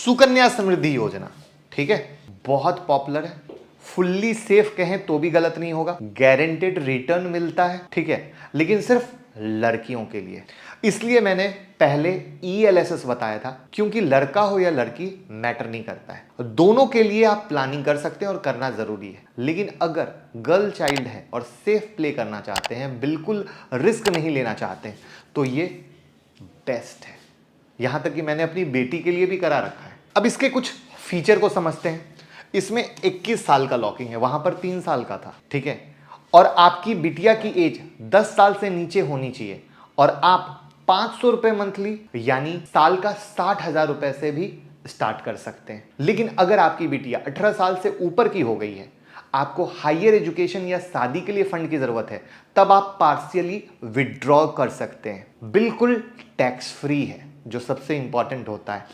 सुकन्या समृद्धि योजना, ठीक है, बहुत पॉपुलर है, फुल्ली सेफ कहें तो भी गलत नहीं होगा, गारंटेड रिटर्न मिलता है, ठीक है, लेकिन सिर्फ लड़कियों के लिए। इसलिए मैंने पहले ELSS बताया था, क्योंकि लड़का हो या लड़की मैटर नहीं करता है, दोनों के लिए आप प्लानिंग कर सकते हैं और करना जरूरी है। लेकिन अगर गर्ल चाइल्ड है और सेफ प्ले करना चाहते हैं, बिल्कुल रिस्क नहीं लेना चाहते हैं, तो ये बेस्ट है। यहां तक कि मैंने अपनी बेटी के लिए भी करा रखा है। अब इसके कुछ फीचर को समझते हैं। इसमें 21 साल का लॉकिंग है, वहां पर 3 साल का था, ठीक है, और आपकी बिटिया की एज 10 साल से नीचे होनी चाहिए, और आप 500 रुपए मंथली यानी साल का 60,000 रुपए से भी स्टार्ट कर सकते हैं। लेकिन अगर आपकी बिटिया 18 साल से ऊपर की हो गई है, आपको हायर एजुकेशन या शादी के लिए फंड की जरूरत है, तब आप पार्शियली विड्रॉ कर सकते हैं। बिल्कुल टैक्स फ्री है, जो सबसे इंपॉर्टेंट होता है।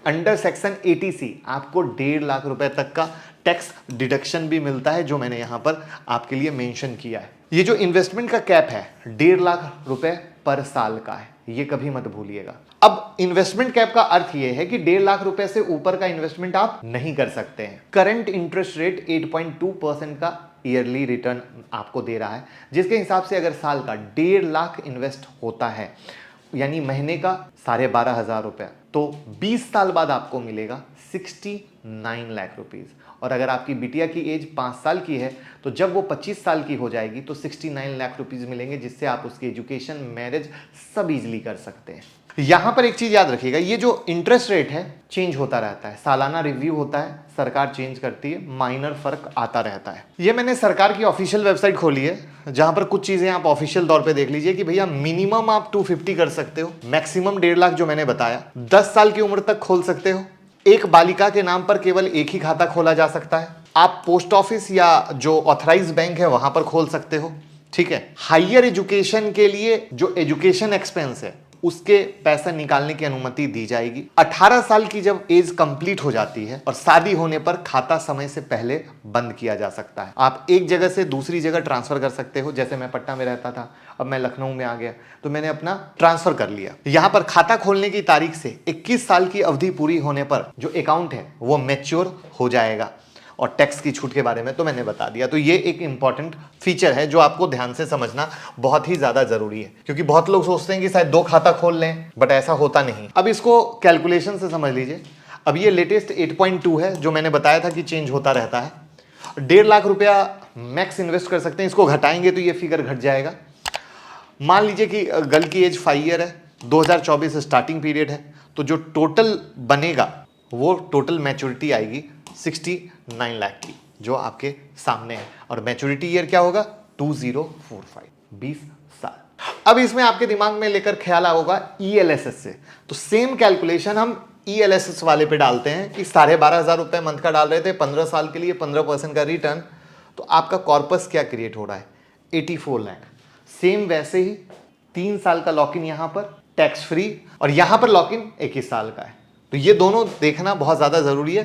अंडर सेक्शन 80C आपको 1.5 लाख रुपए तक का टैक्स डिडक्शन भी मिलता है, जो मैंने यहां पर आपके लिए मेंशन किया है। ये जो इन्वेस्टमेंट का कैप है 1.5 लाख रुपए पर साल का है, ये कभी मत भूलिएगा। अब इन्वेस्टमेंट कैप का अर्थ ये है कि 1.5 लाख रुपए से ऊपर का इन्वेस्टमेंट आप नहीं कर सकते हैं। करंट इंटरेस्ट रेट 8.2% का ईयरली रिटर्न आपको दे रहा है, जिसके हिसाब से अगर साल का 1.5 लाख इन्वेस्ट होता है यानी महीने का 12,500 रुपया, तो 20 साल बाद आपको मिलेगा 69 लाख रुपीज। और अगर आपकी बिटिया की एज 5 साल की है, तो जब वो 25 साल की हो जाएगी तो 69 लाख रुपीज मिलेंगे, जिससे आप उसकी एजुकेशन, मैरिज सब इजीली कर सकते हैं। यहां पर एक चीज याद रखिएगा, ये जो इंटरेस्ट रेट है चेंज होता रहता है, सालाना रिव्यू होता है, सरकार चेंज करती है, माइनर फर्क आता रहता है। ये मैंने सरकार की ऑफिशियल वेबसाइट खोली है, जहां पर कुछ चीजें आप ऑफिशियल तौर पे देख लीजिए कि भैया मिनिमम आप 250 कर सकते हो, मैक्सिमम 1.5 लाख जो मैंने बताया, 10 साल की उम्र तक खोल सकते हो, एक बालिका के नाम पर केवल एक ही खाता खोला जा सकता है, आप पोस्ट ऑफिस या जो ऑथराइज बैंक है वहां पर खोल सकते हो, ठीक है। हायर एजुकेशन के लिए जो एजुकेशन एक्सपेंस है उसके पैसा निकालने की अनुमति दी जाएगी। 18 साल की जब एज कंप्लीट हो जाती है और शादी होने पर खाता समय से पहले बंद किया जा सकता है। आप एक जगह से दूसरी जगह ट्रांसफर कर सकते हो, जैसे मैं पटना में रहता था, अब मैं लखनऊ में आ गया, तो मैंने अपना ट्रांसफर कर लिया। यहां पर खाता खोलने की तारीख से 21 साल की अवधि पूरी होने पर जो अकाउंट है वो मैच्योर हो जाएगा। और टैक्स की छूट के बारे में तो मैंने बता दिया। तो ये एक इंपॉर्टेंट फीचर है जो आपको ध्यान से समझना बहुत ही ज्यादा जरूरी है, क्योंकि बहुत लोग सोचते हैं कि शायद 2 खाता खोल लें, बट ऐसा होता नहीं। अब इसको कैलकुलेशन से समझ लीजिए। अब ये लेटेस्ट 8.2 है, जो मैंने बताया था कि चेंज होता रहता है। 1.5 लाख रुपया मैक्स इन्वेस्ट कर सकते हैं, इसको घटाएंगे तो ये फिगर घट जाएगा। मान लीजिए कि गर्ल की एज 5 ईयर है, 2024 स्टार्टिंग पीरियड है, तो जो टोटल बनेगा वो टोटल मैच्योरिटी आएगी 69 लाख की, जो आपके सामने है। और मैच्योरिटी ईयर क्या होगा? 2045, 20 साल। अब इसमें आपके दिमाग में लेकर ख्याल होगा ELSS से, तो सेम कैलकुलेशन हम ELSS वाले पे डालते हैं कि 12,500 रुपए मंथ का डाल रहे थे, 15 साल के लिए 15% का रिटर्न, तो आपका कॉर्पस क्या क्रिएट हो रहा है? 84 लाख। सेम वैसे ही 3 साल का लॉक इन यहां पर टैक्स फ्री, और यहां पर लॉक इन 21 साल का है। तो ये दोनों देखना बहुत ज्यादा जरूरी है।